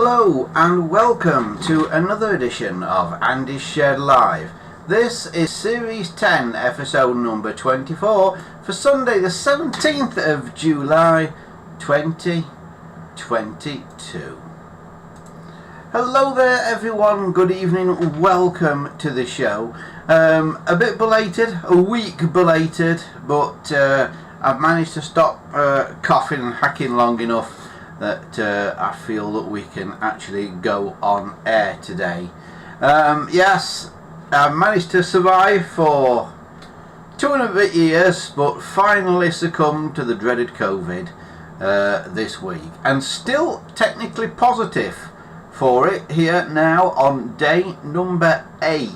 Hello and welcome to another edition of Andy's Shed Live. This is Series 10, episode number 24 for Sunday the 17th of July 2022. Hello there everyone, good evening, welcome to the show. A bit belated, a week belated, but I've managed to stop coughing and hacking long enough that I feel that we can actually go on air today. Yes, I've managed to survive for 2.5 years, but finally succumbed to the dreaded COVID this week, and still technically positive for it here now on day number 8.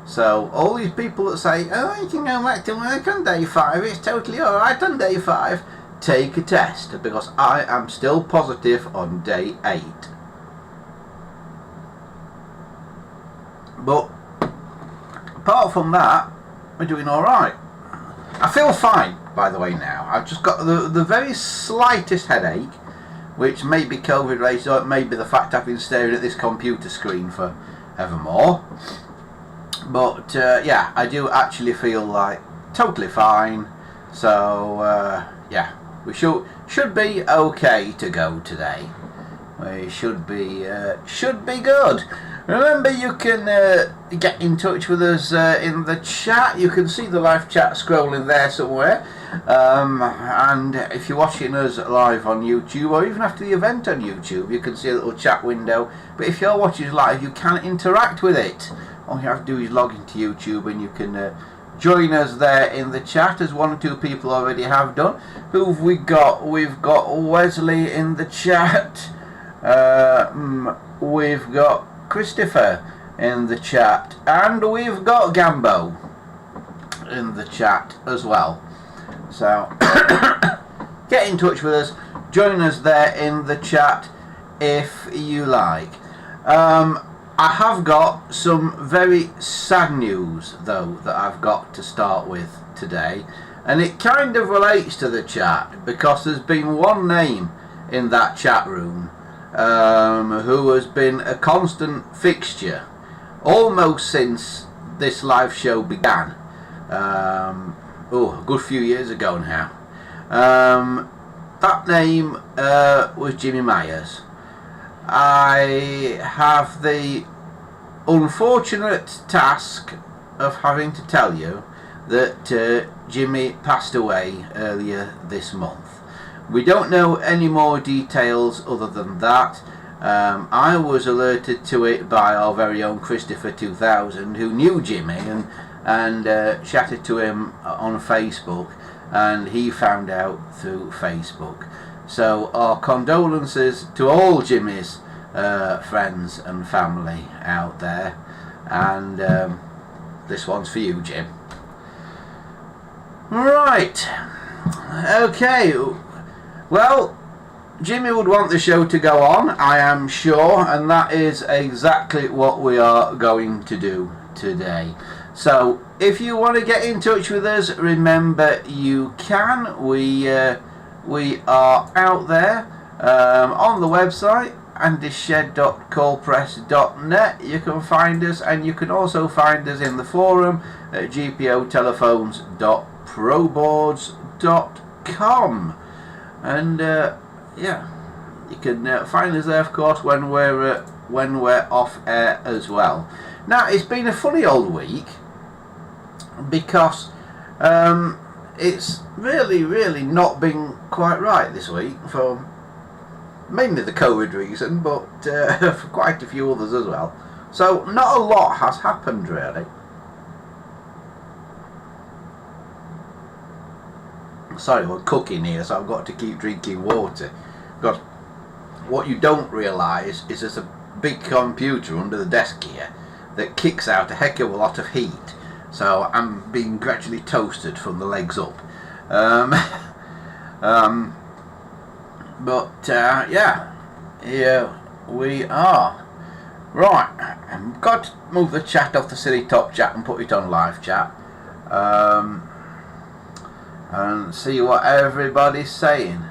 So all these people that say, oh, you can go back to work on day 5, it's totally alright on day 5, take a test, because I am still positive on day 8. But apart from that, we're doing alright. I feel fine, by the way, now. I've just got the very slightest headache, which may be COVID related, or it may be the fact I've been staring at this computer screen for evermore. But yeah, I do actually feel like totally fine. So yeah, we should be okay to go today. We should be good. Remember, you can get in touch with us in the chat. You can see the live chat scrolling there somewhere. And if you're watching us live on YouTube, or even after the event on YouTube, you can see a little chat window. But if you're watching us live, you can interact with it. All you have to do is log into YouTube and you can join us there in the chat, as 1 or 2 people already have done. Who have we got? We've got Wesley in the chat. We've got Christopher in the chat, and we've got Gambo in the chat as well. So get in touch with us, join us there in the chat if you like. I have got some very sad news though that I've got to start with today, and it kind of relates to the chat, because there's been one name in that chat room who has been a constant fixture almost since this live show began. A good few years ago now. That name was Jimmy Myers. I have the unfortunate task of having to tell you that Jimmy passed away earlier this month. We don't know any more details other than that. I was alerted to it by our very own Christopher 2000, who knew Jimmy and chatted to him on Facebook, and he found out through Facebook. So our condolences to all Jimmy's friends and family out there, and this one's for you, Jim. Right, okay, well, Jimmy would want the show to go on, I am sure, and that is exactly what we are going to do today. So if you want to get in touch with us, remember you can. We are out there on the website, andyshed.coldpress.net. You can find us, and you can also find us in the forum at gpotelephones.proboards.com. And yeah, you can find us there, of course, when we're off air as well. Now, it's been a funny old week, because it's really not been quite right this week, for mainly the COVID reason, but for quite a few others as well. So not a lot has happened really. Sorry, we're cooking here, so I've got to keep drinking water, because what you don't realise is there's a big computer under the desk here that kicks out a heck of a lot of heat. So I'm being gradually toasted from the legs up. But yeah, here we are. Right, I've got to move the chat off the silly top chat and put it on live chat, and see what everybody's saying.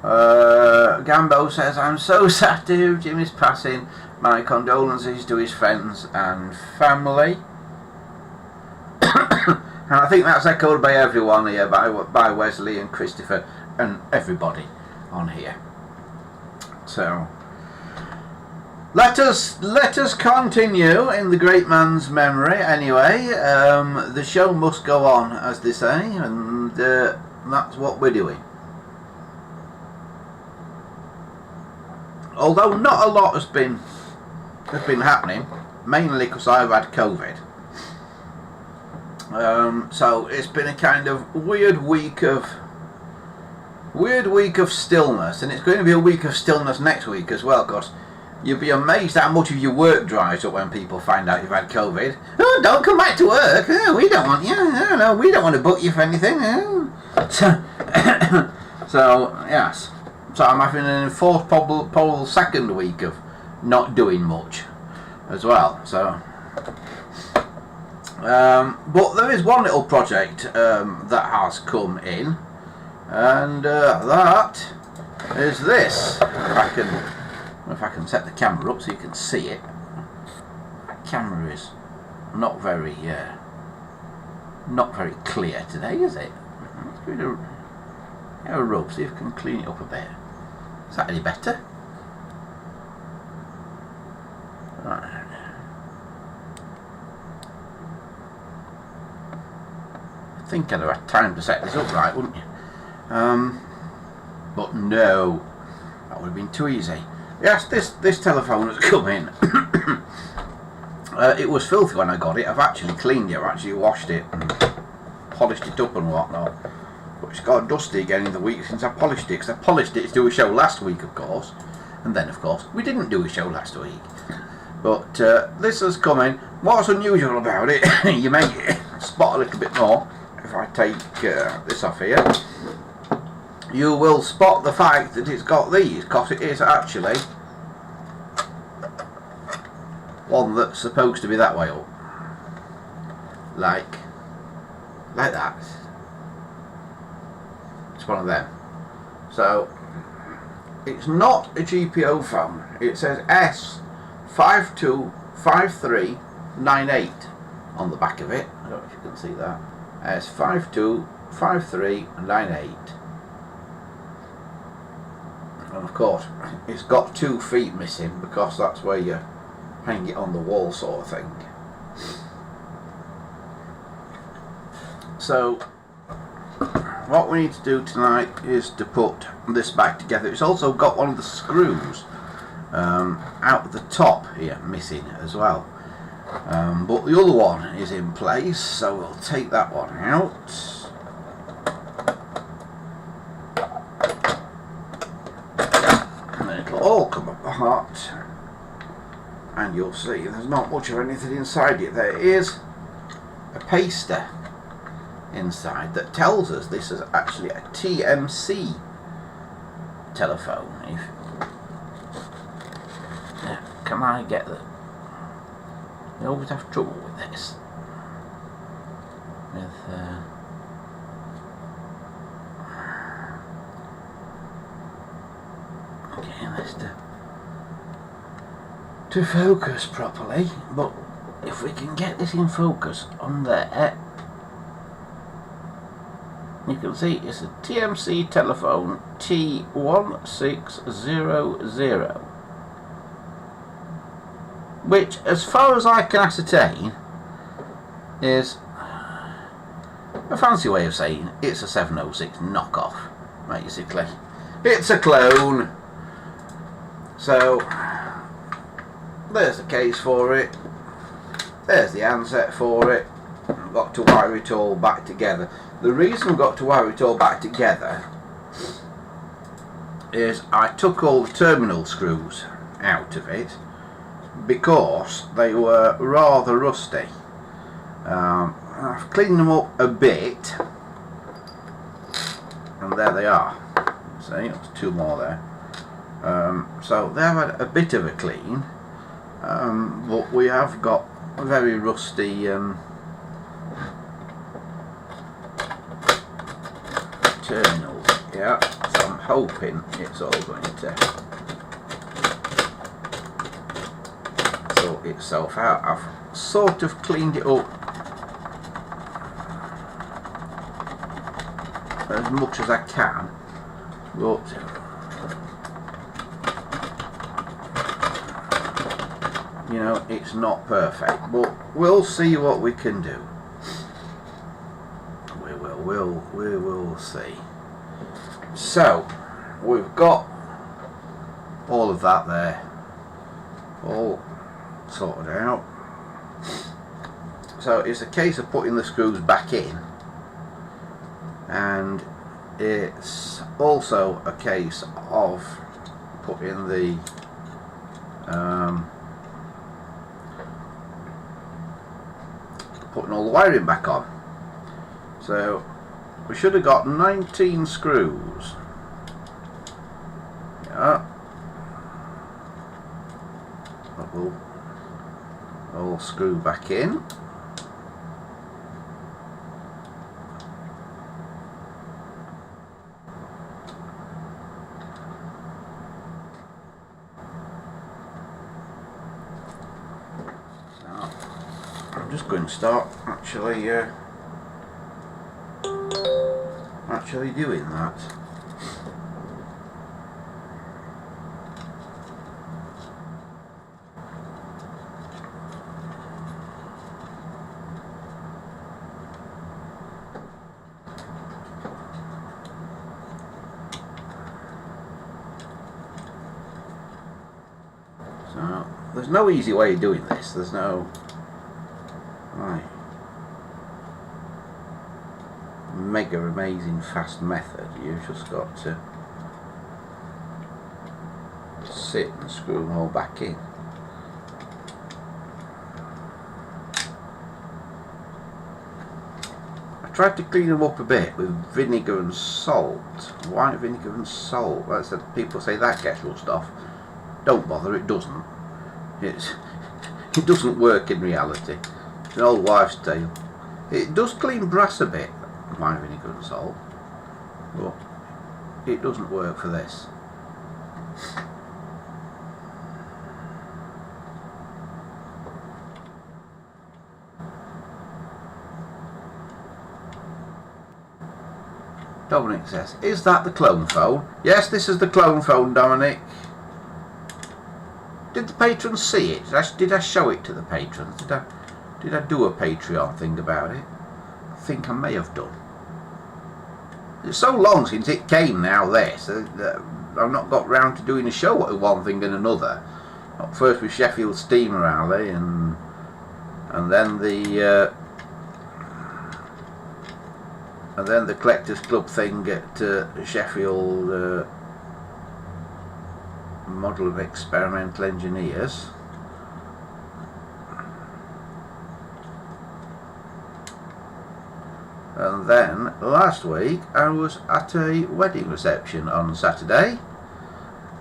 Gambo says, I'm so sad to hear Jimmy's passing. My condolences to his friends and family. And I think that's echoed by everyone here, by Wesley and Christopher and everybody on here. So let us continue in the great man's memory. Anyway, the show must go on, as they say, and that's what we're doing. Although not a lot has been happening, mainly because I've had COVID. So it's been a kind of weird week of stillness, and it's going to be a week of stillness next week as well, because you'll be amazed how much of your work dries up when people find out you've had COVID. Oh, don't come back to work. Oh, we don't want you. Oh, no, we don't want to book you for anything. Oh. So yes. So I'm having an enforced probable second week of not doing much as well. So, but there is one little project that has come in, and that is this. If I can set the camera up so you can see it. The camera is not very clear today, is it? Let's give it a rub, see if we can clean it up a bit. Is that any better? Right. I think I'd have had time to set this up right, wouldn't you? But no, that would have been too easy. Yes, this telephone has come in. It was filthy when I got it. I've actually cleaned it. I've actually washed it and polished it up and whatnot. But it's got dusty again in the week since I polished it. Because I polished it to do a show last week, of course. And then, of course, we didn't do a show last week. But this has come in. What's unusual about it, you may spot a little bit more if I take this off here. You will spot the fact that it's got these, because it is actually one that's supposed to be that way up. Like that. It's one of them. So it's not a GPO phone. It says S525398 on the back of it. I don't know if you can see that. S525398. And of course it's got 2 feet missing, because that's where you hang it on the wall, sort of thing. So what we need to do tonight is to put this back together. It's also got one of the screws out the top here missing as well, but the other one is in place, so we'll take that one out. And then it'll all come apart, and you'll see there's not much of anything inside it. There is a paster inside that tells us this is actually a TMC telephone. Can I get the... I always have trouble with this. Getting this to focus properly, but if we can get this in focus on there, you can see it's a TMC telephone T1600, which, as far as I can ascertain, is a fancy way of saying it's a 706 knockoff, basically. It's a clone. So there's the case for it, there's the handset for it. I've got to wire it all back together. The reason I've got to wire it all back together is I took all the terminal screws out of it because they were rather rusty. I've cleaned them up a bit, and there they are. See, there's 2 more there. So they've had a bit of a clean, but we have got a very rusty terminals Yeah, so I'm hoping it's all going to sort itself out. I've sort of cleaned it up as much as I can, but you know, it's not perfect, but we'll see what we can do. We will see. So we've got all of that there, all sorted out. So it's a case of putting the screws back in, and it's also a case of putting the putting all the wiring back on. So we should have got 19 screws. Yeah. But we'll all screw back in. So I'm just going to start actually doing that. So there's no easy way of doing this. There's no mega amazing fast method. You've just got to sit and screw them all back in. I tried to clean them up a bit with vinegar and salt, white vinegar and salt. Like I said, people say that gets rust off. Don't bother, it doesn't. It doesn't work in reality. It's an old wives' tale. It does clean brass a bit, white vinegar and salt, but it doesn't work for this. Dominic says, is that the clone phone? Yes, this is the clone phone, Dominic. Did the patrons see it? Did I show it to the patrons? Did I do a Patreon thing about it? I think I may have done. It's so long since it came now, this. I've not got round to doing a show with one thing and another. First with Sheffield Steam Rally, and then the Collectors Club thing at Sheffield Model of Experimental Engineers. And then last week I was at a wedding reception on Saturday,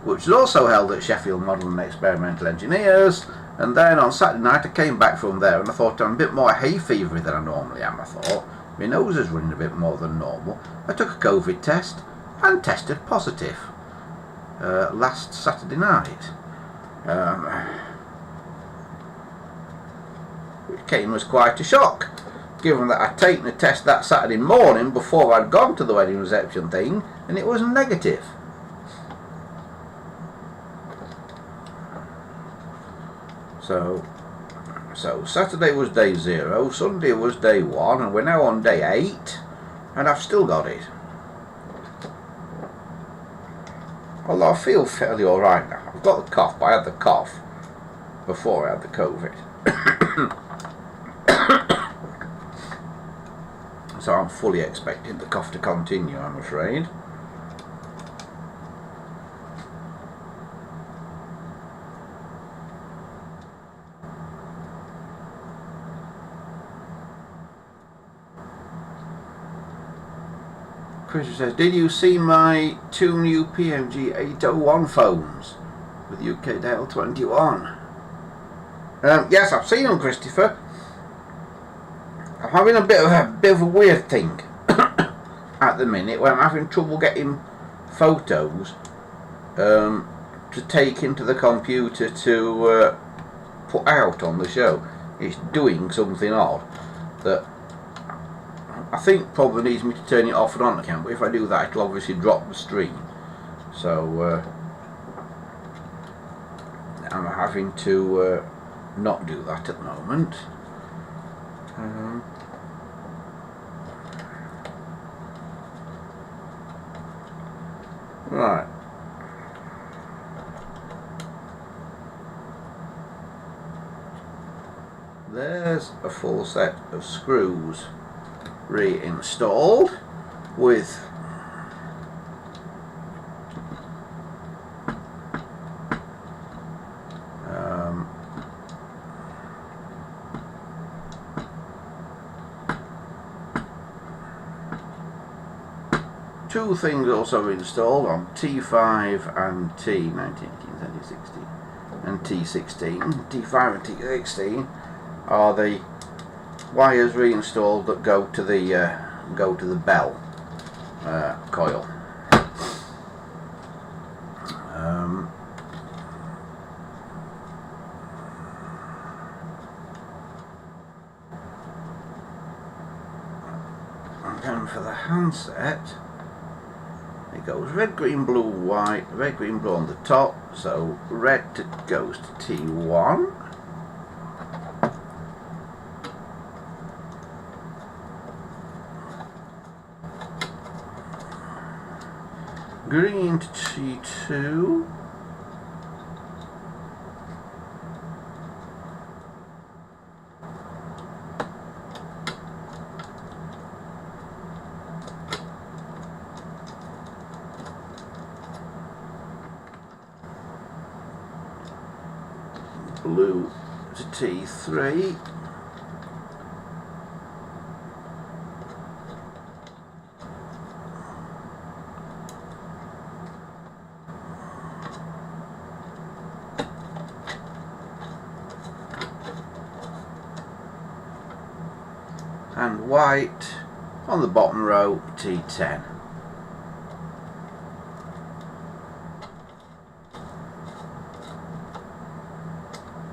which was also held at Sheffield Model and Experimental Engineers. And then on Saturday night I came back from there, and I thought I'm a bit more hay fevery than I normally am. I thought my nose is running a bit more than normal. I took a COVID test and tested positive last Saturday night, which came as quite a shock, given that I'd taken a test that Saturday morning before I'd gone to the wedding reception thing, and it was negative. So Saturday was day 0, Sunday was day 1, and we're now on day 8, and I've still got it. Although I feel fairly alright now. I've got the cough, but I had the cough before I had the COVID. So I'm fully expecting the cough to continue, I'm afraid. Chris says, did you see my 2 new PMG 801 phones with UK Dial 21? Yes, I've seen them, Christopher. I'm having a bit of a weird thing. at the minute where I'm having trouble getting photos to take into the computer to put out on the show. It's doing something odd that I think probably needs me to turn it off and on again, but if I do that it'll obviously drop the stream. So I'm having to not do that at the moment. Right. There's a full set of screws reinstalled with two things also installed on T5 and T19, T16 and T16. T5 and T16 are the wires reinstalled that go to the bell coil. And then for the handset, it goes red, green, blue, white, red, green, blue on the top, so red goes to T1. Green to T2. Blue to T3. And white on the bottom row, T10.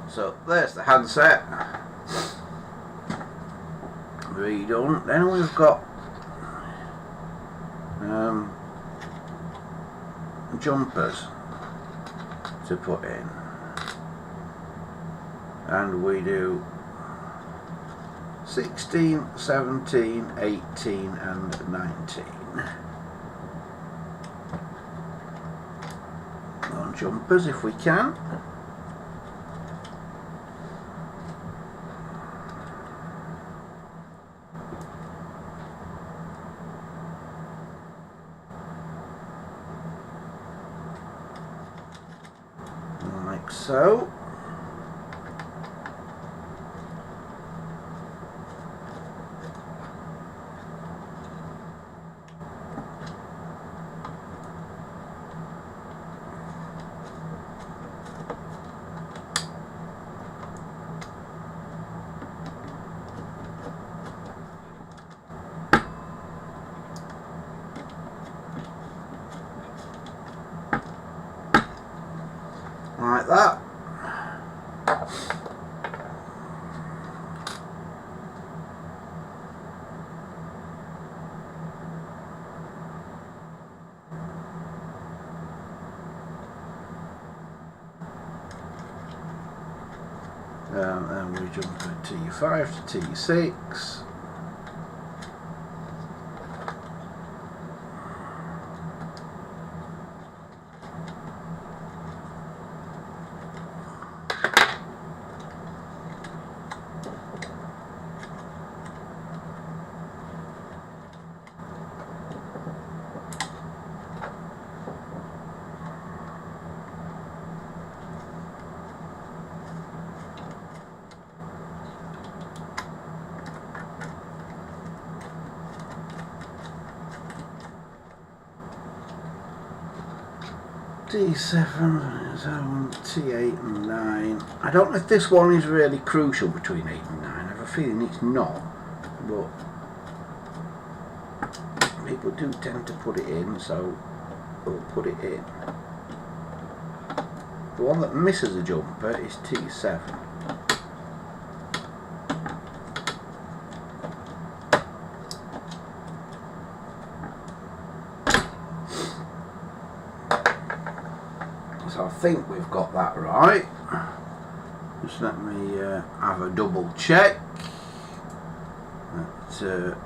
So there's the handset redone. Then we've got jumpers to put in, and we do 16, 17, 18 and 19 on jumpers if we can. Like so. Like that. Then we jump from T5 to T6. D7, 7, T8 and 9. I don't know if this one is really crucial between 8 and 9. I have a feeling it's not, but people do tend to put it in, so we'll put it in. The one that misses a jumper is T7. So I think we've got that right. Just let me have a double check. That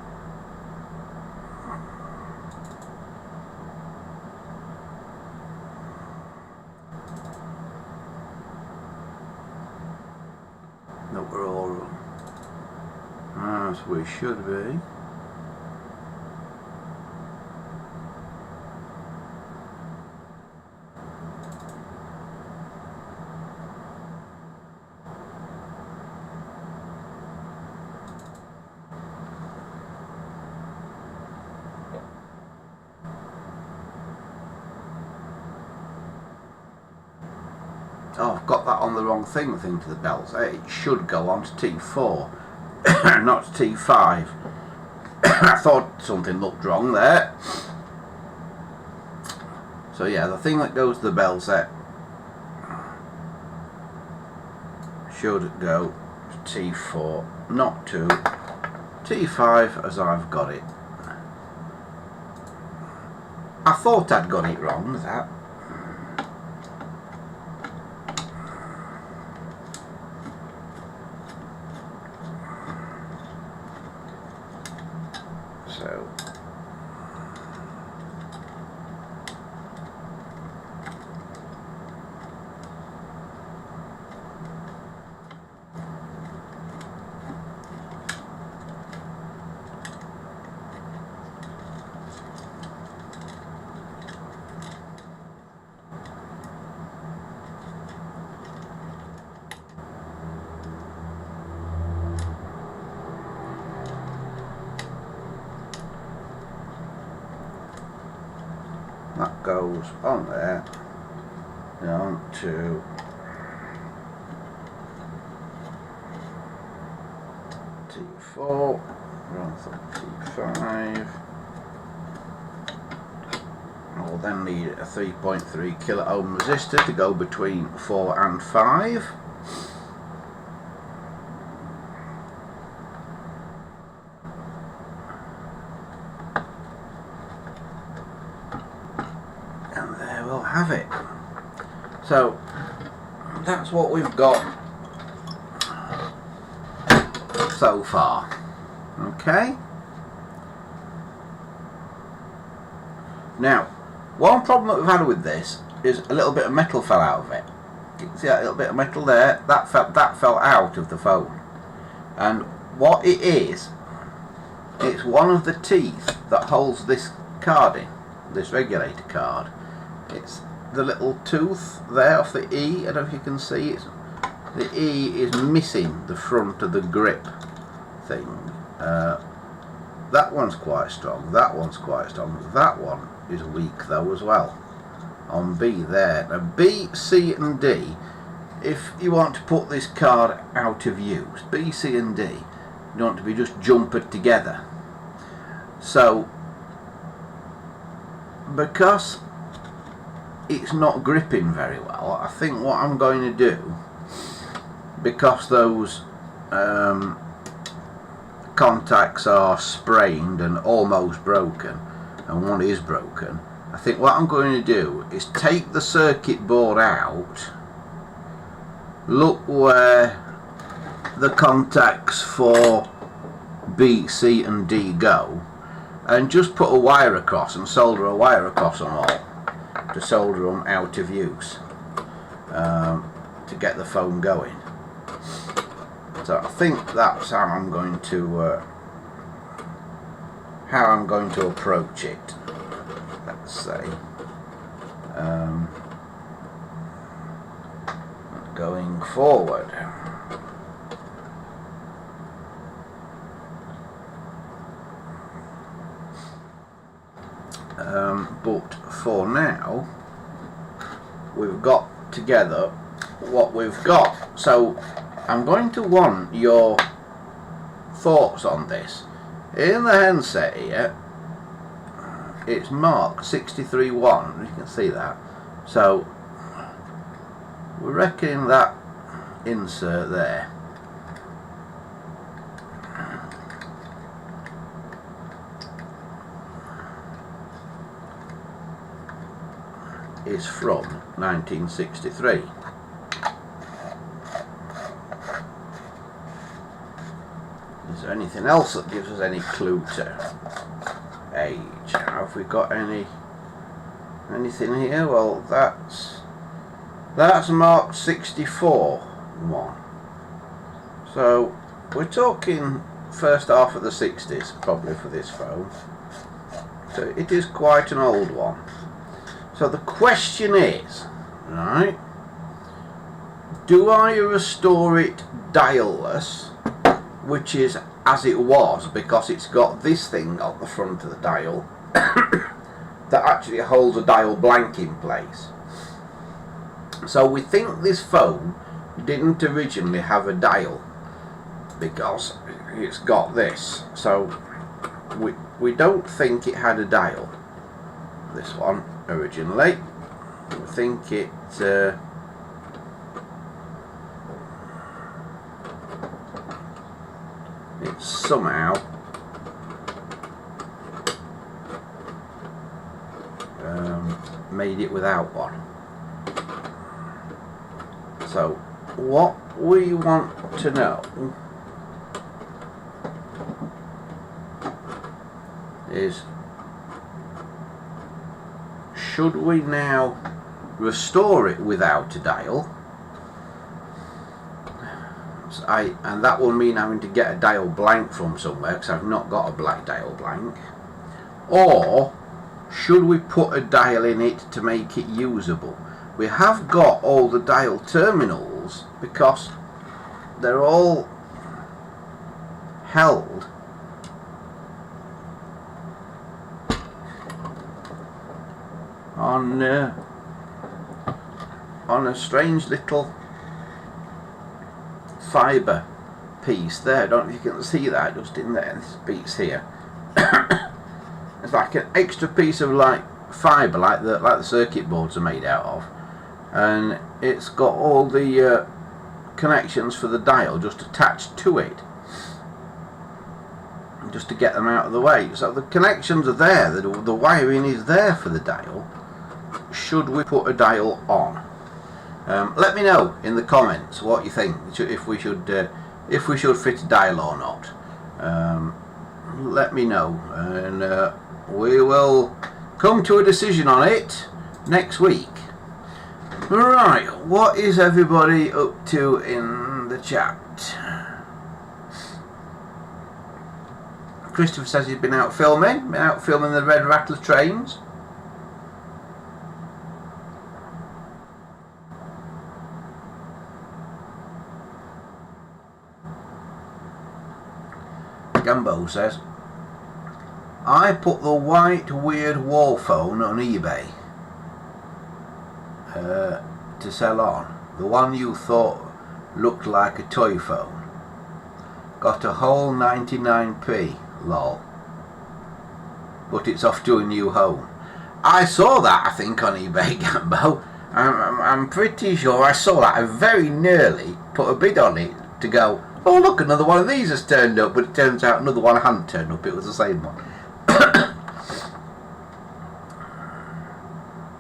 we're all as we should be. Oh, I've got that on the wrong thing to the belts. It should go on to T4, not to T5. I thought something looked wrong there. So yeah, the thing that goes to the bell set should go to T4, not to T5 as I've got it. I thought I'd got it wrong, that. So that goes on there, down to T4, run through T5. I'll then need a 3.3 kilo ohm resistor to go between 4 and 5. And there we'll have it. So that's what we've got so far. Okay. Now, one problem that we've had with this is a little bit of metal fell out of it. You can see that little bit of metal there. That fell out of the phone. And what it is, it's one of the teeth that holds this card in, this regulator card. It's the little tooth there off the E. I don't know if you can see it. The E is missing the front of the grip thing. That one's quite strong. That one's quite strong. That one is weak though as well. On B there. Now B, C and D, if you want to put this card out of use, B, C and D, you want to be just jumpered together. So because it's not gripping very well, I think what I'm going to do, because those contacts are sprained and almost broken, and one is broken, I think what I'm going to do is take the circuit board out, look where the contacts for B, C and D go, and just put a wire across and solder a wire across them all to solder them out of use, to get the phone going. So I think that's how I'm going to approach it, let's say. Going forward. But for now, we've got together what we've got. So I'm going to want your thoughts on this. In the handset here, it's marked 63.1. You can see that. So we're reckoning that insert there is from 1963. Is there anything else that gives us any clue to age? Have we got anything here? Well, that's marked 64.1. So we're talking first half of the 60s probably for this phone. So it is quite an old one. So the question is, right, do I restore it dialless, which is as it was, because it's got this thing on the front of the dial that actually holds a dial blank in place. So we think this phone didn't originally have a dial because it's got this. So we don't think it had a dial, this one, originally. We think it it's somehow made it without one. So what we want to know is, should we now restore it without a dial? And that will mean having to get a dial blank from somewhere, because I've not got a black dial blank. Or should we put a dial in it to make it usable? We have got all the dial terminals because they're all held on a strange little fibre piece there. I don't know if you can see that, just in there, this piece here. It's like an extra piece of like fibre, like the circuit boards are made out of, and it's got all the connections for the dial just attached to it, just to get them out of the way. So the connections are there, the wiring is there for the dial. Should we put a dial on? Let me know in the comments what you think, if we should fit a dial or not. Let me know, and we will come to a decision on it next week. Right, what is everybody up to in the chat? Christopher says he's been out filming the Red Rattler trains. Gumbo says, I put the white weird wall phone on eBay to sell on. The one you thought looked like a toy phone. Got a whole 99p, lol. But it's off to a new home. I saw that, I think, on eBay, Gumbo. I'm pretty sure I saw that. I very nearly put a bid on it to go, oh look, another one of these has turned up, but it turns out another one hadn't turned up, it was the same one.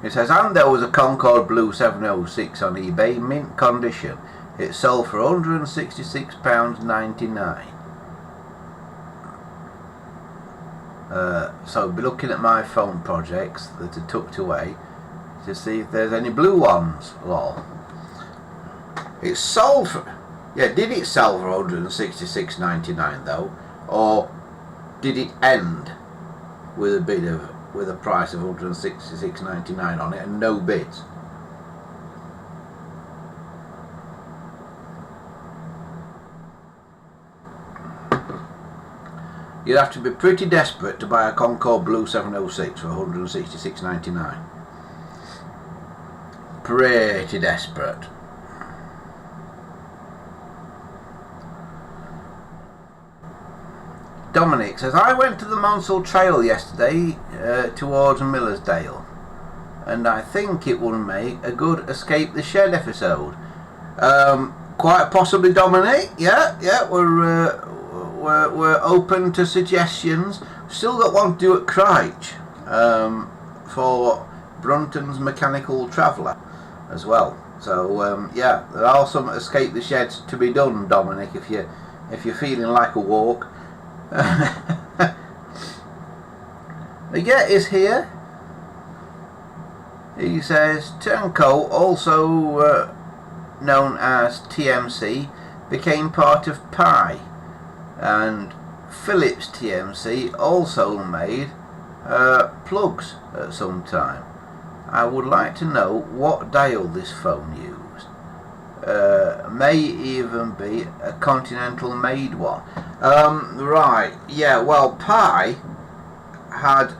It says, and there was a Concorde Blue 706 on eBay, mint condition. It sold for £166.99. So be looking at my phone projects that are tucked away to see if there's any blue ones. Lol. It sold for... Yeah, did it sell for £166.99 though, or did it end with a price of £166.99 on it and no bids? You'd have to be pretty desperate to buy a Concorde Blue 706 for £166.99. Pretty desperate. Dominic says, I went to the Monsell Trail yesterday towards Millersdale, and I think it will make a good Escape the Shed episode. Quite possibly, Dominic. Yeah, we're open to suggestions. Still got one to do at Cryche for Brunton's Mechanical Traveller as well. So yeah, there are some Escape the Sheds to be done, Dominic, if you're feeling like a walk. Miguel is here. He says Turncoat, also known as TMC, became part of Pi, and Philips TMC also made plugs at some time. I would like to know what dial this phone used. May even be a Continental made one. Right, yeah, well, Pi had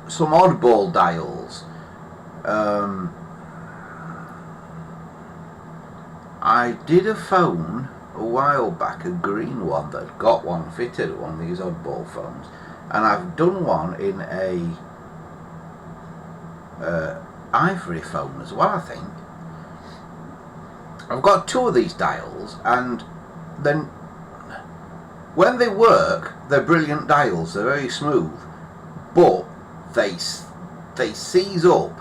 some oddball dials. I did a phone a while back, a green one that got one fitted, one of these oddball phones, and I've done one in a ivory phone as well, I think. I've got two of these dials, and then when they work, they're brilliant dials. They're very smooth, but they seize up,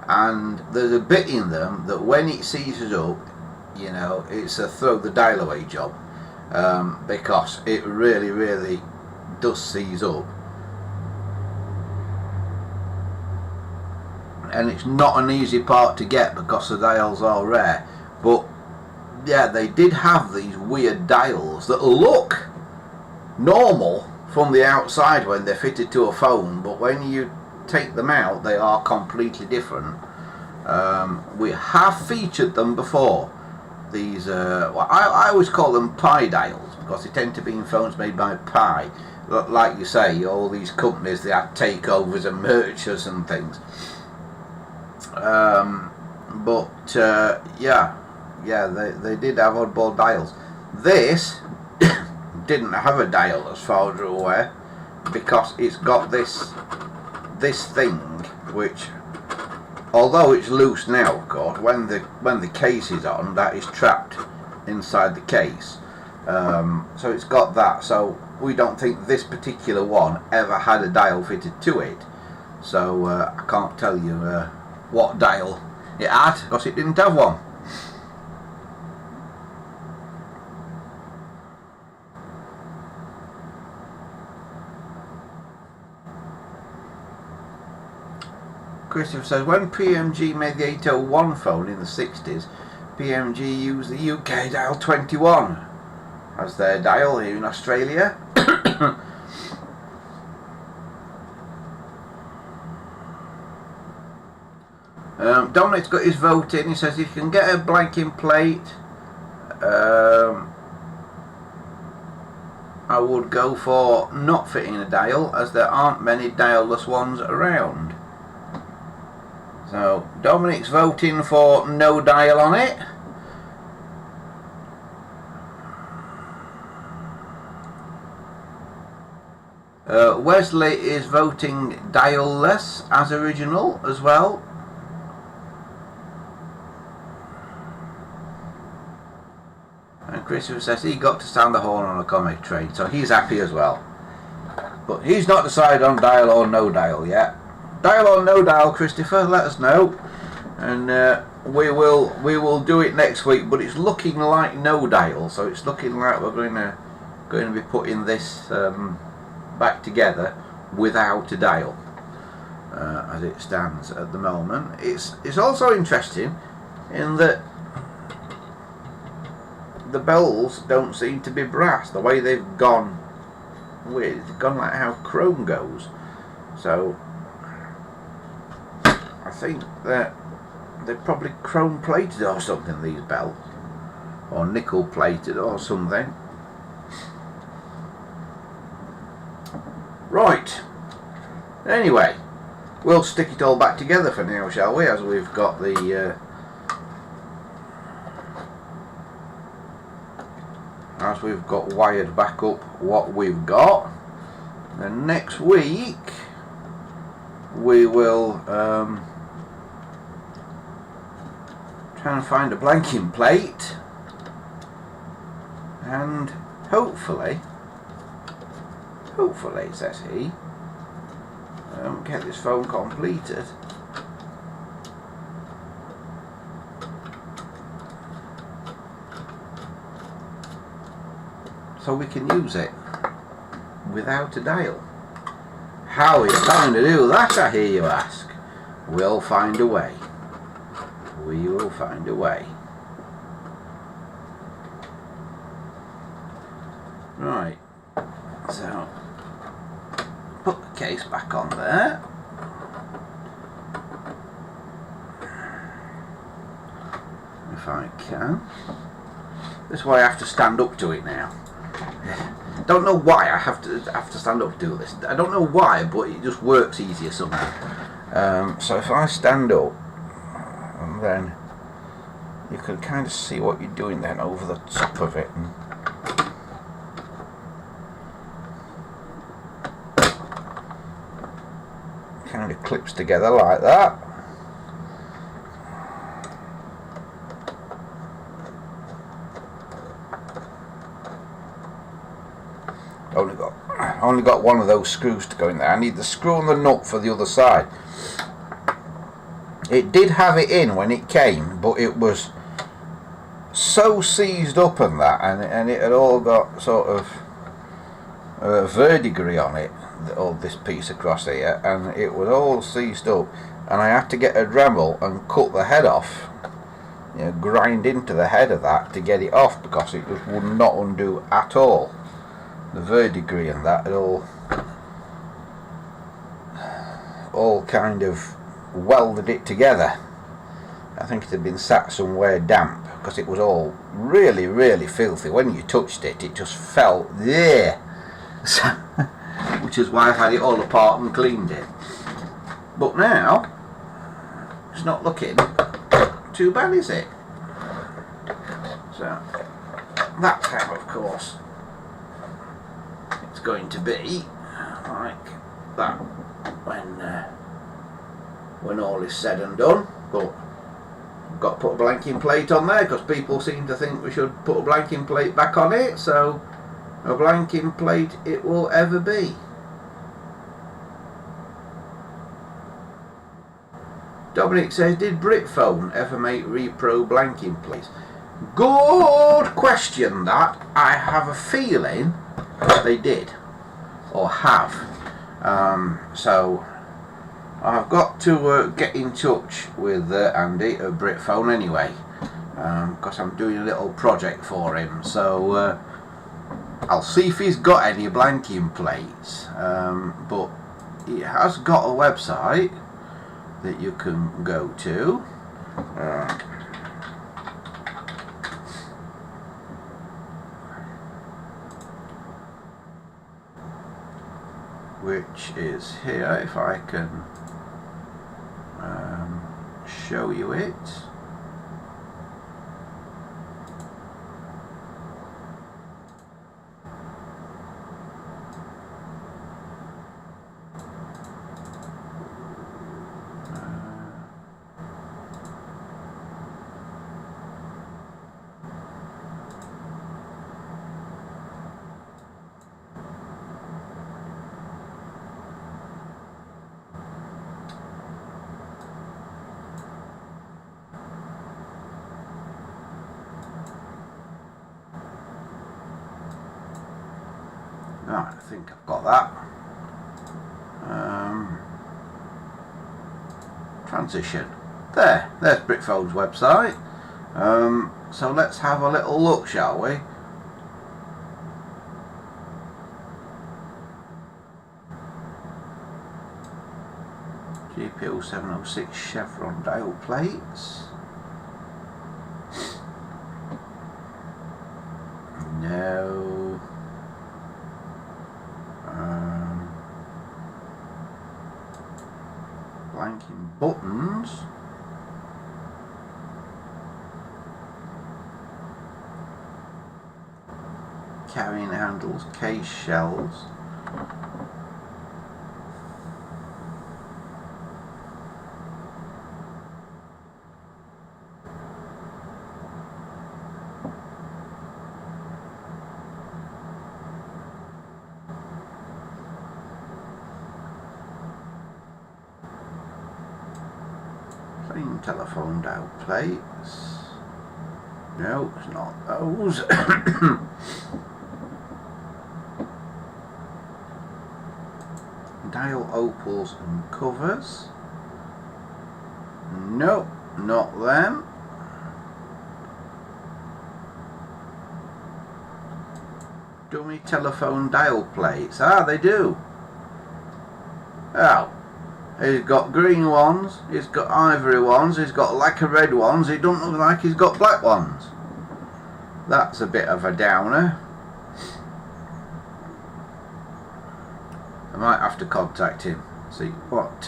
and there's a bit in them that when it seizes up, you know, it's a throw the dial away job, because it really does seize up, and it's not an easy part to get because the dials are rare. But yeah, they did have these weird dials that look normal from the outside when they're fitted to a phone, but when you take them out, they are completely different. We have featured them before. These, well, I always call them Pi dials because they tend to be in phones made by Pi. Like you say, all these companies, they have takeovers and mergers and things. Yeah, they did have oddball dials. This didn't have a dial as far as you're aware, because it's got this thing which, although it's loose now, of course, when the case is on, that is trapped inside the case. So it's got that. So we don't think this particular one ever had a dial fitted to it. So I can't tell you what dial it had, because it didn't have one. Christopher says, when PMG made the 801 phone in the 60s, PMG used the UK dial 21 as their dial here in Australia. Dominic's got his vote in. He says if you can get a blanking plate, I would go for not fitting a dial, as there aren't many dialless ones around. So Dominic's voting for no dial on it. Wesley is voting dial-less as original as well. And Christopher says he got to sound the horn on a comic train, so he's happy as well. But he's not decided on dial or no dial yet. Dial or no dial, Christopher, let us know, and we will do it next week. But it's looking like no dial, so it's looking like we're going to be putting this back together without a dial, as it stands at the moment. It's also interesting in that the bells don't seem to be brass. The way they've gone with, it's gone like how chrome goes. So I think that they're probably chrome plated or something, these bells, or nickel plated or something. Right, anyway, we'll stick it all back together for now, shall we, as we've got the as we've got wired back up what we've got. Then next week we will try and find a blanking plate, and hopefully says he, get this phone completed. So we can use it without a dial. How are you going to do that, I hear you ask? We'll find a way. We will find a way. Right, so put the case back on there. If I can. This is why I have to stand up to it now. Don't know why I have to stand up to do this. I don't know why, but it just works easier somehow. So if I stand up, and then you can kind of see what you're doing then over the top of it. And kind of clips together like that. Only got one of those screws to go in there. I need the screw and the nut for the other side. It did have it in when it came, but it was so seized up and that, and it had all got sort of verdigris on it, all this piece across here, and it was all seized up, and I had to get a Dremel and cut the head off, you know, grind into the head of that to get it off, because it just would not undo at all. The verdigris and that had all kind of welded it together. I think it had been sat somewhere damp, because it was all really, really filthy. When you touched it, it just felt there. So, which is why I've had it all apart and cleaned it. But now, it's not looking too bad, is it? So, that time, of course, it's going to be like that when all is said and done. But I've got to put a blanking plate on there, because people seem to think we should put a blanking plate back on it, so a blanking plate it will ever be. Dominic says, did Britphone ever make repro blanking plates? Good question that. I have a feeling they did, or have. So I've got to get in touch with Andy at Britphone anyway, because I'm doing a little project for him. So I'll see if he's got any blanking plates, but he has got a website that you can go to, which is here, if I can show you it. Right, I think I've got that. Transition. There's Britphone's website. So let's have a little look, shall we? GPO 706 chevron dial plates. No. Blanking buttons. carrying handles, case shelves. Plain telephone dial plates. No, it's not those. Dial opals and covers. No, not them. Dummy telephone dial plates. Ah, they do. Oh. He's got green ones, he's got ivory ones, he's got lacquer red ones, it doesn't look like he's got black ones. That's a bit of a downer. I might have to contact him, see what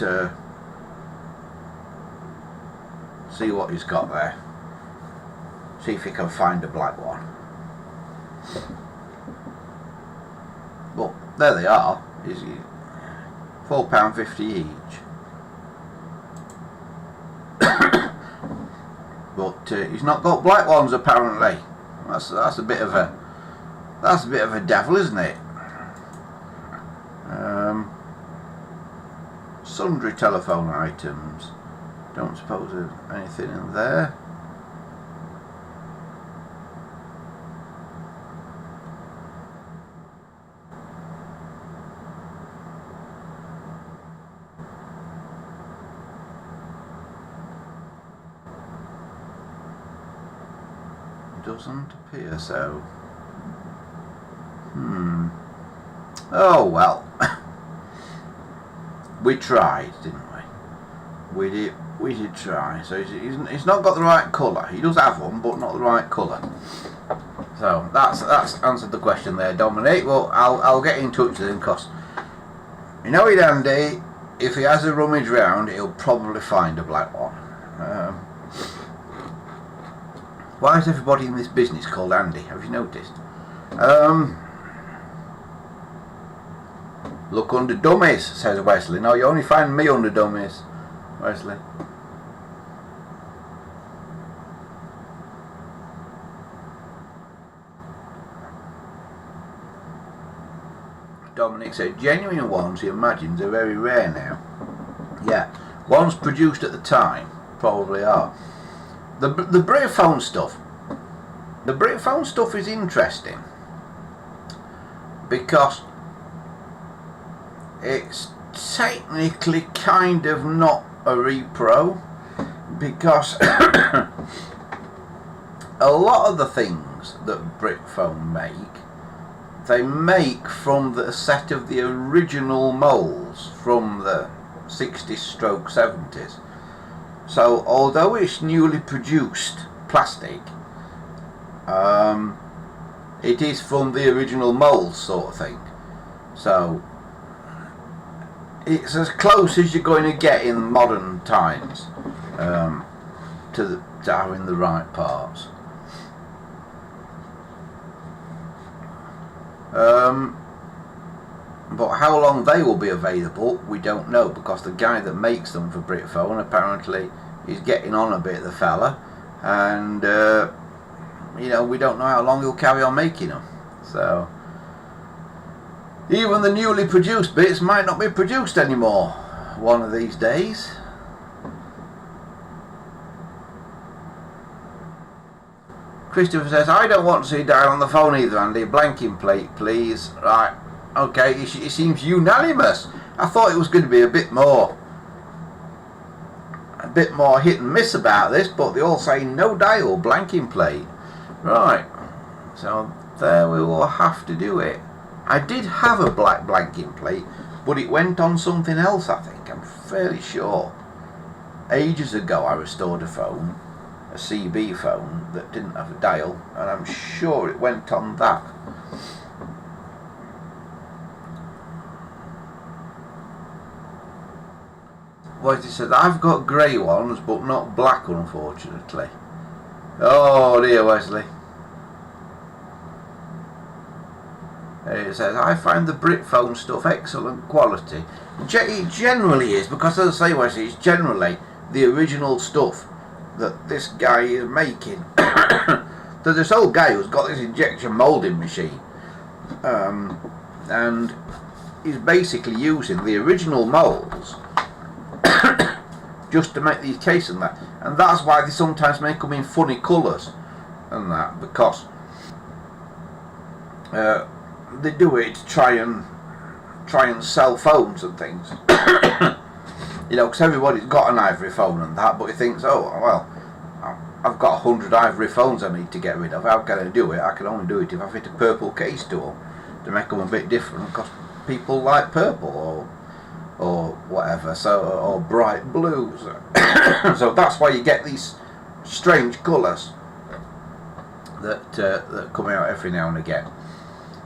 he's got there. See if he can find a black one. Well, there they are. £4.50 each. But he's not got black ones apparently. That's a bit of a devil, isn't it? Sundry telephone items. Don't suppose there's anything in there. Doesn't appear so. Oh well. We tried, didn't we? We did try. So he's not got the right colour. He does have one, but not the right colour. So that's answered the question there, Dominic. Well, I'll get in touch with him, because you know it, Andy. If he has a rummage round, he'll probably find a black one. Why is everybody in this business called Andy? Have you noticed? Look under dummies, says Wesley. No, you only find me under dummies, Wesley. Dominic said, genuine ones he imagines are very rare now. Yeah, ones produced at the time probably are. The Brayphone stuff. The Brayphone stuff is interesting because it's technically kind of not a repro, because a lot of the things that Brayphone make, they make from the set of the original molds from the 60s/70s. So although it's newly produced plastic, it is from the original mould sort of thing. So it's as close as you're going to get in modern times to having the right parts. But how long they will be available, we don't know, because the guy that makes them for Brayphone apparently is getting on a bit, the fella, and you know, we don't know how long he'll carry on making them. So even the newly produced bits might not be produced anymore one of these days. Christopher says, I don't want to see dial on the phone either, Andy. Blanking plate, please. Right. Okay, it seems unanimous. I thought it was going to be a bit more hit and miss about this, but they all say no dial, blanking plate. Right, so there we will have to do it. I did have a black blanking plate, but it went on something else, I think. I'm fairly sure. Ages ago I restored a phone, a CB phone, that didn't have a dial, and I'm sure it went on that. Wesley said, I've got grey ones, but not black, unfortunately. Oh dear, Wesley. It says, I find the Britphone stuff excellent quality. It generally is, because as I say, Wesley, it's generally the original stuff that this guy is making. So this old guy who's got this injection moulding machine, and he's basically using the original moulds just to make these cases and that. And that's why they sometimes make them in funny colours and that, because they do it to try and sell phones and things. You know, because everybody's got an ivory phone and that, but he thinks, oh well, I've got 100 ivory phones I need to get rid of. How can I do it? I can only do it if I fit a purple case to them to make them a bit different, because people like purple or whatever, so, or bright blues. So that's why you get these strange colours that come out every now and again.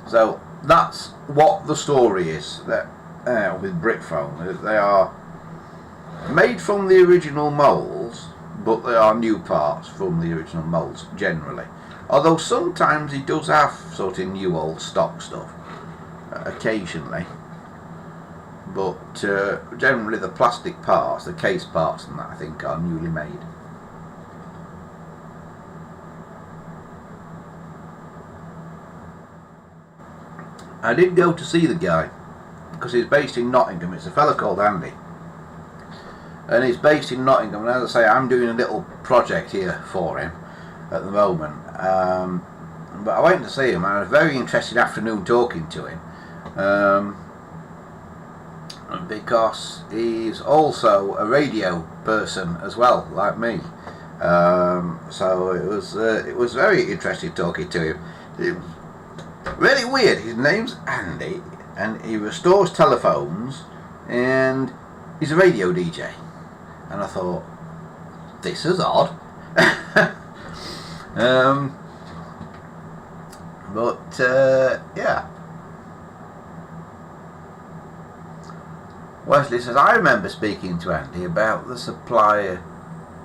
So that's what the story is that with Britphone. They are made from the original moulds, but they are new parts from the original moulds generally. Although sometimes he does have sort of new old stock stuff occasionally. But generally the plastic parts, the case parts and that, I think, are newly made. I did go to see the guy because he's based in Nottingham. It's a fella called Andy, and he's based in Nottingham. And as I say, I'm doing a little project here for him at the moment. But I went to see him. I had a very interesting afternoon talking to him, because he's also a radio person as well, like me. So it was very interesting talking to him. It was really weird. His name's Andy, and he restores telephones, and he's a radio DJ. And I thought, this is odd. Yeah. Wesley says, I remember speaking to Andy about the supply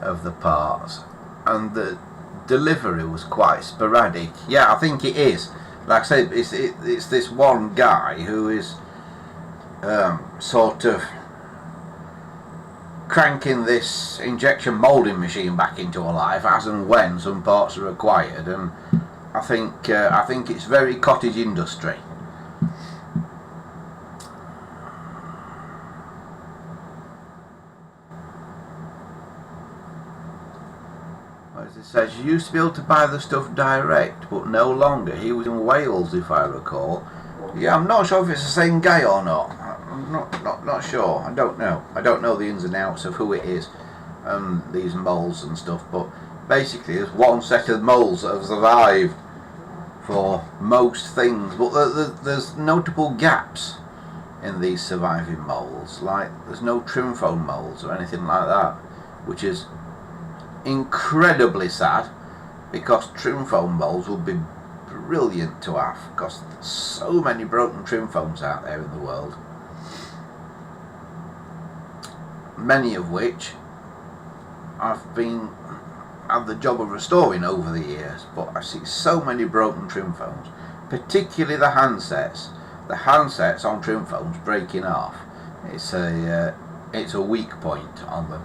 of the parts, and the delivery was quite sporadic. Yeah, I think it is. Like I said, it's this one guy who is sort of cranking this injection moulding machine back into life as and when some parts are required, and I think it's very cottage industry. As it says, you used to be able to buy the stuff direct, but no longer. He was in Wales, if I recall. Yeah, I'm not sure if it's the same guy or not. I'm not sure. I don't know. I don't know the ins and outs of who it is and these moulds and stuff. But basically, there's one set of moulds that have survived for most things. But there's notable gaps in these surviving moulds. Like there's no trim foam moulds or anything like that, which is incredibly sad, because trim foam moulds would be brilliant to have, because there's so many broken trim foams out there in the world, many of which I've had the job of restoring over the years, but I see so many broken trim foams, particularly the handsets on trim foams breaking off. It's a weak point on them.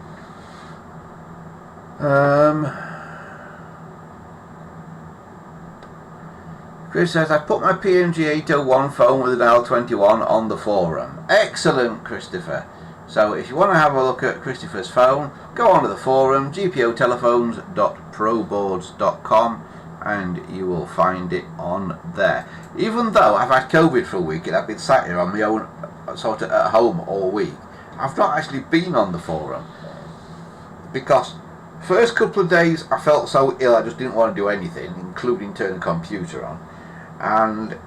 Chris says, I put my PMG 801 phone with an L21 on the forum. Excellent, Christopher. So if you want to have a look at Christopher's phone, go onto the forum, gpotelephones.proboards.com, and you will find it on there. Even though I've had COVID for a week and I've been sat here on my own, sort of at home all week, I've not actually been on the forum, because first couple of days I felt so ill I just didn't want to do anything, including turn the computer on. And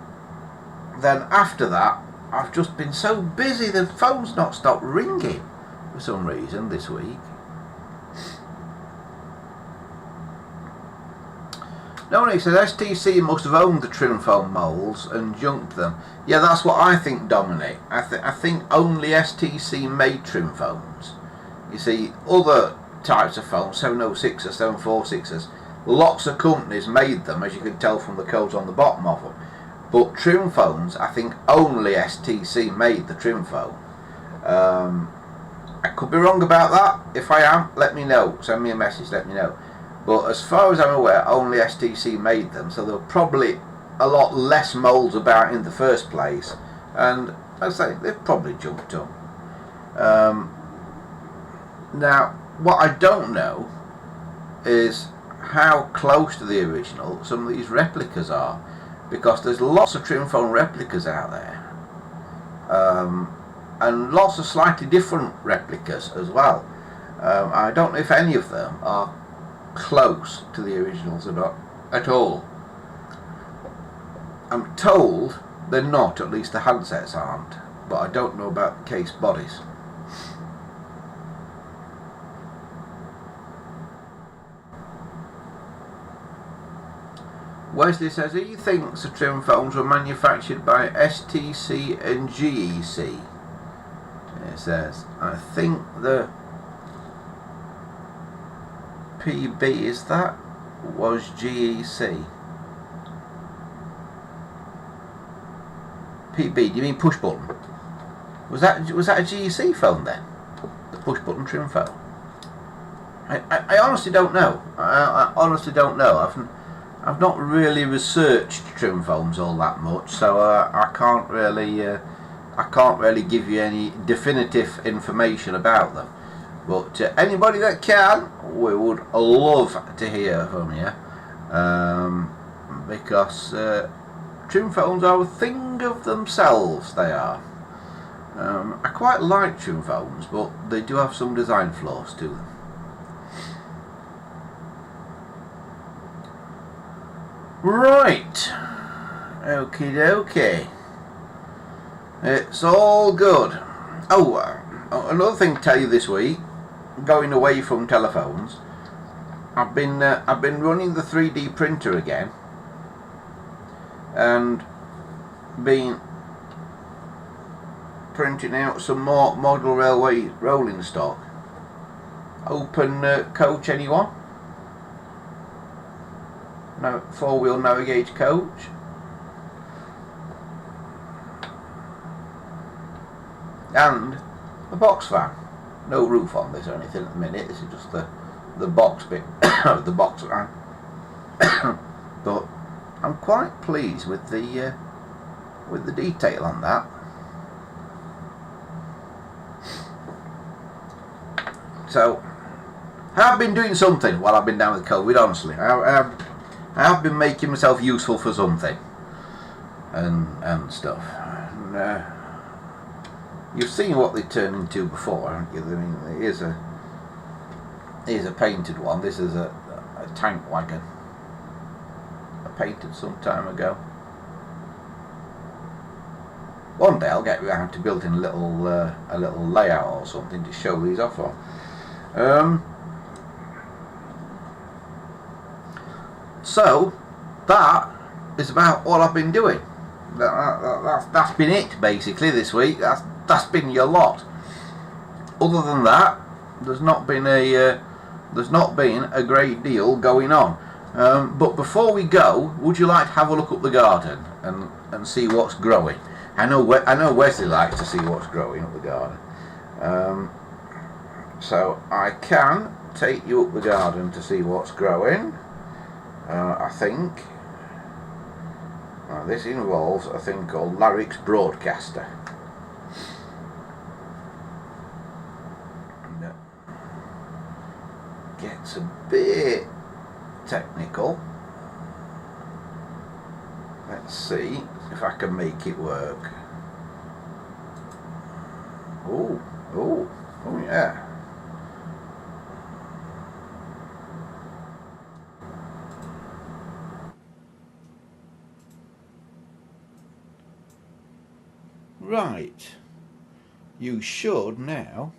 then after that, I've just been so busy the phone's not stopped ringing for some reason this week. Nobody says STC must have owned the trim foam moulds and junked them. Yeah, that's what I think, Dominic. I think only STC made trim foams. You see, other types of phones, 706s, 746s, lots of companies made them, as you can tell from the codes on the bottom of them. But trim phones, I think only STC made the trim phone. I could be wrong about that. If I am, let me know. Send me a message, let me know. But as far as I'm aware, only STC made them, so there were probably a lot less moulds about in the first place. And as I say, they've probably jumped up. Now, what I don't know is how close to the original some of these replicas are, because there's lots of trim phone replicas out there, and lots of slightly different replicas as well. I don't know if any of them are close to the originals or not at all. I'm told they're not, at least the handsets aren't, but I don't know about the case bodies. Wesley says he thinks the trim phones were manufactured by STC and GEC. It says, I think the PB is that was GEC. PB, do you mean push button? Was that a GEC phone then? The push button trim phone? I honestly don't know. I honestly don't know. I've not really researched trim phones all that much, so I can't really give you any definitive information about them. But anybody that can, we would love to hear from you, because trim phones are a thing of themselves. They are. I quite like trim phones, but they do have some design flaws to them. Right, okie dokie, it's all good. Oh, another thing to tell you this week, going away from telephones, I've been running the 3D printer again, and been printing out some more model railway rolling stock. Open coach, anyone? No, 4-wheel narrow gauge coach. And a box fan. No roof on this or anything at the minute. This is just the box bit of the box fan. But I'm quite pleased with the detail on that. So I've been doing something while I've been down with COVID. Honestly, I have been making myself useful for something, and stuff. And, you've seen what they turn into before, haven't you? I mean, here's a painted one. This is a tank wagon. I painted some time ago. One day I'll get around to building a little layout or something to show these off on. So that is about all I've been doing. That's been it basically this week. That's been your lot. Other than that, there's not been a great deal going on. But before we go, would you like to have a look up the garden and see what's growing? I know Wesley likes to see what's growing up the garden. So I can take you up the garden to see what's growing. I think this involves a thing called Larrick's Broadcaster. Gets a bit technical. Let's see if I can make it work. Oh yeah. Right, you should now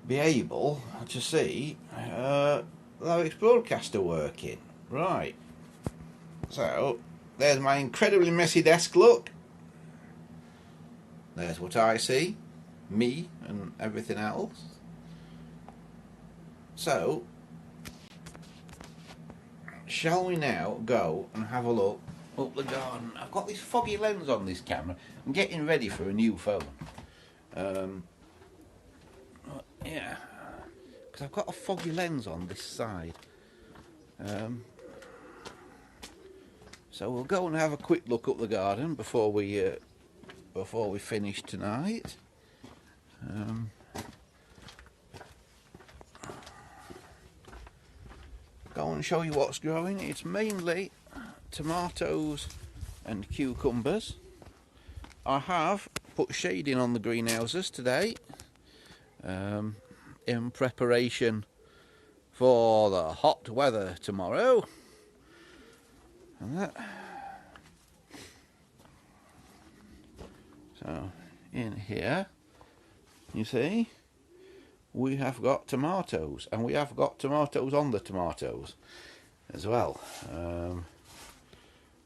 be able to see Larrick's Broadcaster working. Right, so there's my incredibly messy desk look. There's what I see, me and everything else. So, shall we now go and have a look up the garden. I've got this foggy lens on this camera. I'm getting ready for a new phone. Yeah, because I've got a foggy lens on this side. So we'll go and have a quick look up the garden before we finish tonight. Go and show you what's growing. It's mainly tomatoes and cucumbers. I have put shading on the greenhouses today in preparation for the hot weather tomorrow. And that. So in here, you see, we have got tomatoes, and we have got tomatoes on the tomatoes as well.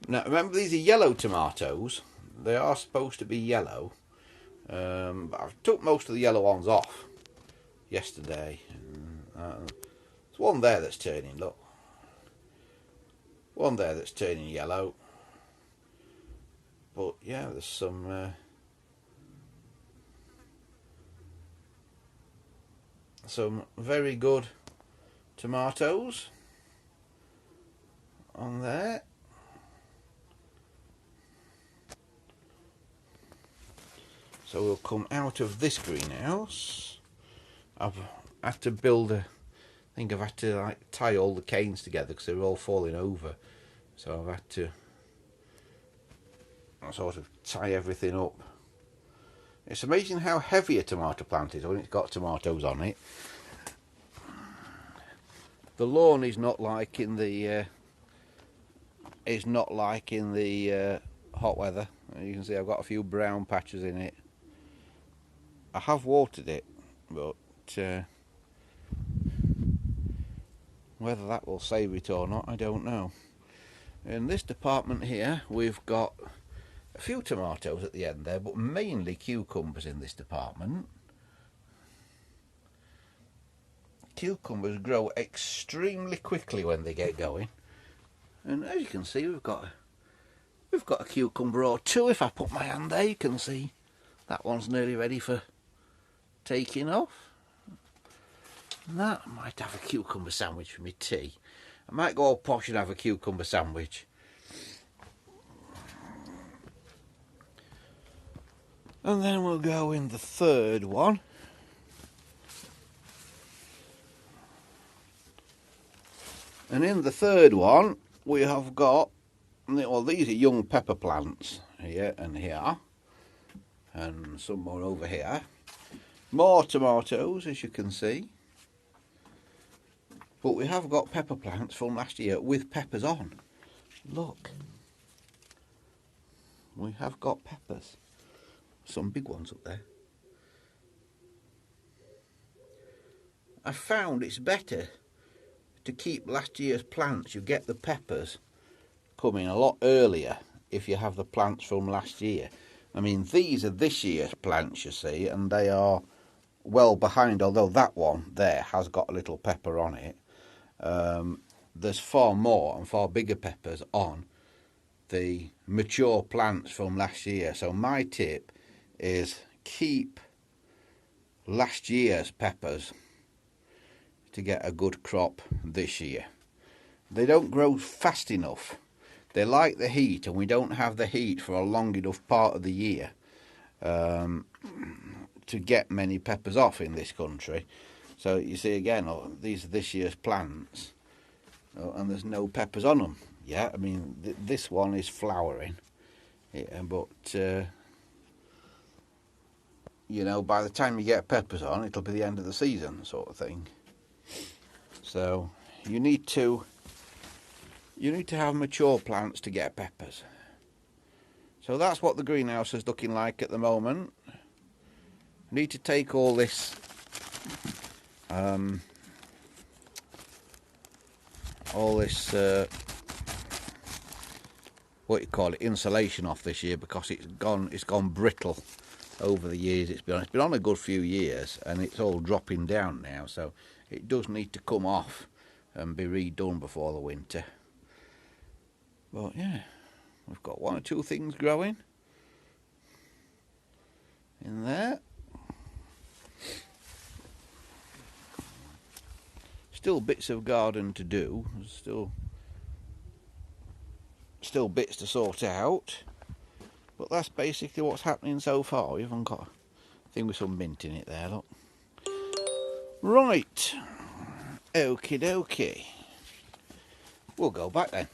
Now remember, these are yellow tomatoes. They are supposed to be yellow, but I took most of the yellow ones off yesterday. There's one there that's turning, look. One there that's turning yellow. But yeah, there's some very good tomatoes on there. So we'll come out of this greenhouse. I've had to build I think I've had to like tie all the canes together because they're all falling over. So I've had to sort of tie everything up. It's amazing how heavy a tomato plant is when it's got tomatoes on it. The lawn is not like in the hot weather. You can see I've got a few brown patches in it. I have watered it, but whether that will save it or not, I don't know. In this department here, we've got a few tomatoes at the end there, but mainly cucumbers in this department. Cucumbers grow extremely quickly when they get going, and as you can see, we've got a cucumber or two. If I put my hand there, you can see that one's nearly ready for taking off. And that, I might have a cucumber sandwich for my tea. I might go all posh and have a cucumber sandwich. And then we'll go in the third one. And in the third one, we have got, well, these are young pepper plants here and here, and some more over here. More tomatoes, as you can see. But we have got pepper plants from last year with peppers on. Look. We have got peppers. Some big ones up there. I found it's better to keep last year's plants. You get the peppers coming a lot earlier if you have the plants from last year. I mean, these are this year's plants, you see, and they are well behind, although that one there has got a little pepper on it. There's far more and far bigger peppers on the mature plants from last year. So my tip is keep last year's peppers to get a good crop this year. They don't grow fast enough. They like the heat, and we don't have the heat for a long enough part of the year to get many peppers off in this country. So you see again, these are this year's plants, and there's no peppers on them yet. I mean, this one is flowering, but you know, by the time you get peppers on, it'll be the end of the season, sort of thing. So you need to have mature plants to get peppers. So that's what the greenhouse is looking like at the moment. I need to take all this what you call it, insulation off this year, because it's gone brittle over the years. It's been on a good few years, and it's all dropping down now, so it does need to come off and be redone before the winter. But yeah, We've got one or two things growing in there. Still bits of garden to do. Still bits to sort out. But that's basically what's happening so far. We haven't got a thing with some mint in it there, look. Right. Okie dokie. We'll go back then.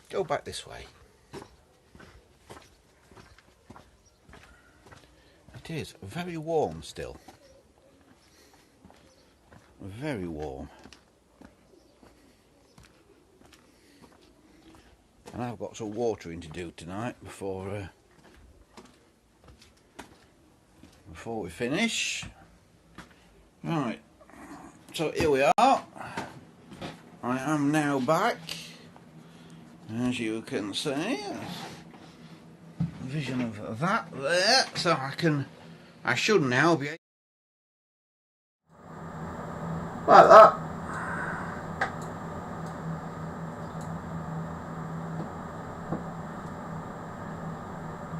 Go back this way. It is very warm still. Very warm. And I've got some watering to do tonight before we finish. Right. So here we are. I am now back. As you can see, vision of that there, so I should now be like that.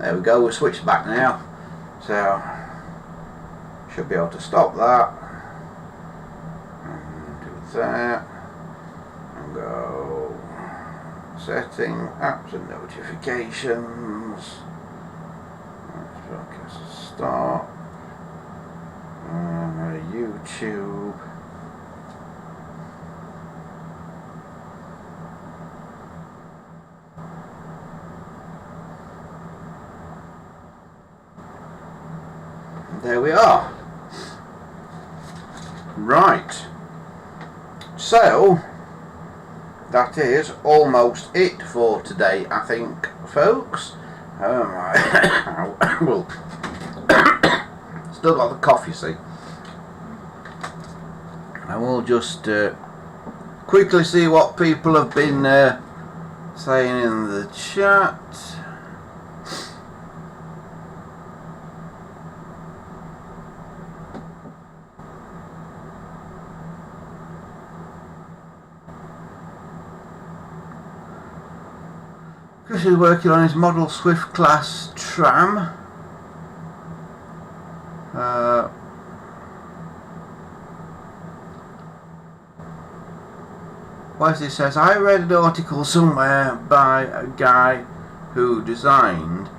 There we go, we're switched back now, so should be able to stop that and do that and go setting apps and notifications. Let's focus start. YouTube. There we are. Right. So that is almost it for today, I think, folks. Well, still got the coffee, see. I will just quickly see what people have been saying in the chat. Chris is working on his model Swift class tram. Wesley says, I read an article somewhere by a guy who designed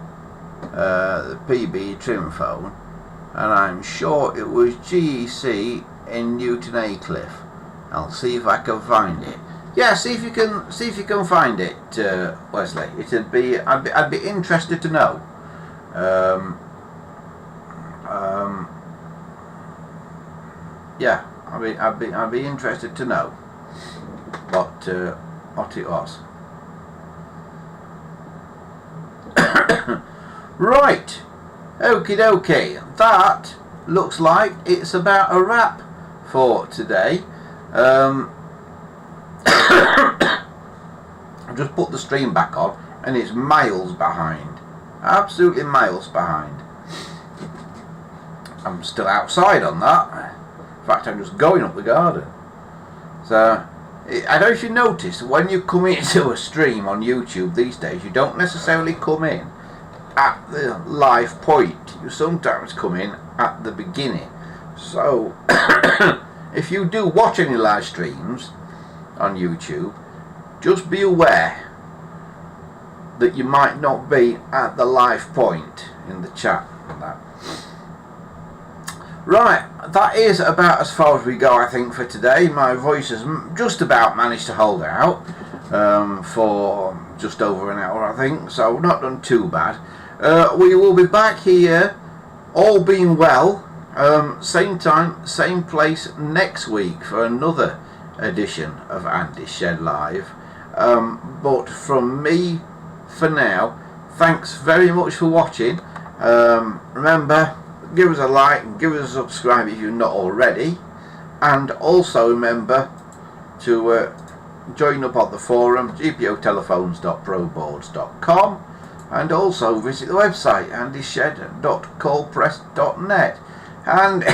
the PB trim phone, and I'm sure it was GEC in Newton Aycliffe. I'll see if I can find it. Yeah, see if you can find it, Wesley. I'd be interested to know. Yeah, I'd be interested to know what it was. Right, okie dokie. That looks like it's about a wrap for today. I've just put the stream back on and it's miles behind, absolutely miles behind. I'm still outside on that. In fact, I'm just going up the garden. So I don't know if you notice, when you come into a stream on YouTube these days, you don't necessarily come in at the live point. You sometimes come in at the beginning. So if you do watch any live streams on YouTube, just be aware that you might not be at the live point in the chat and that. Right, that is about as far as we go, I think, for today. My voice has just about managed to hold out for just over an hour, I think, so not done too bad. We will be back here, all being well, same time, same place next week for another edition of Andy's Shed Live. But from me, for now, thanks very much for watching. Remember, give us a like and give us a subscribe if you're not already, and also remember to join up on the forum gpotelephones.proboards.com, and also visit the website andyshed.coldpress.net. and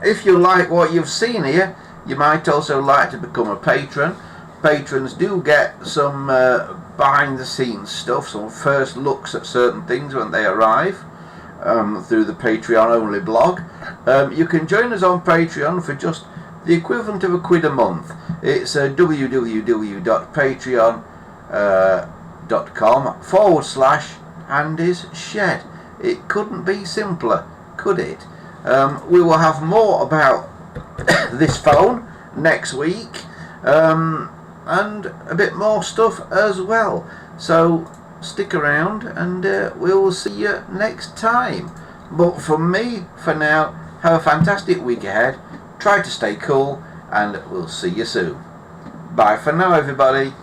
if you like what you've seen here, you might also like to become a patron. patrons do get some behind the scenes stuff, some first looks at certain things when they arrive through the Patreon only blog. You can join us on Patreon for just the equivalent of £1 a month. It's www.patreon.com/Andy's Shed. It couldn't be simpler, could it? We will have more about this phone next week, and a bit more stuff as well. So stick around and we'll see you next time. But from me, for now, have a fantastic week ahead. Try to stay cool, and we'll see you soon. Bye for now, everybody.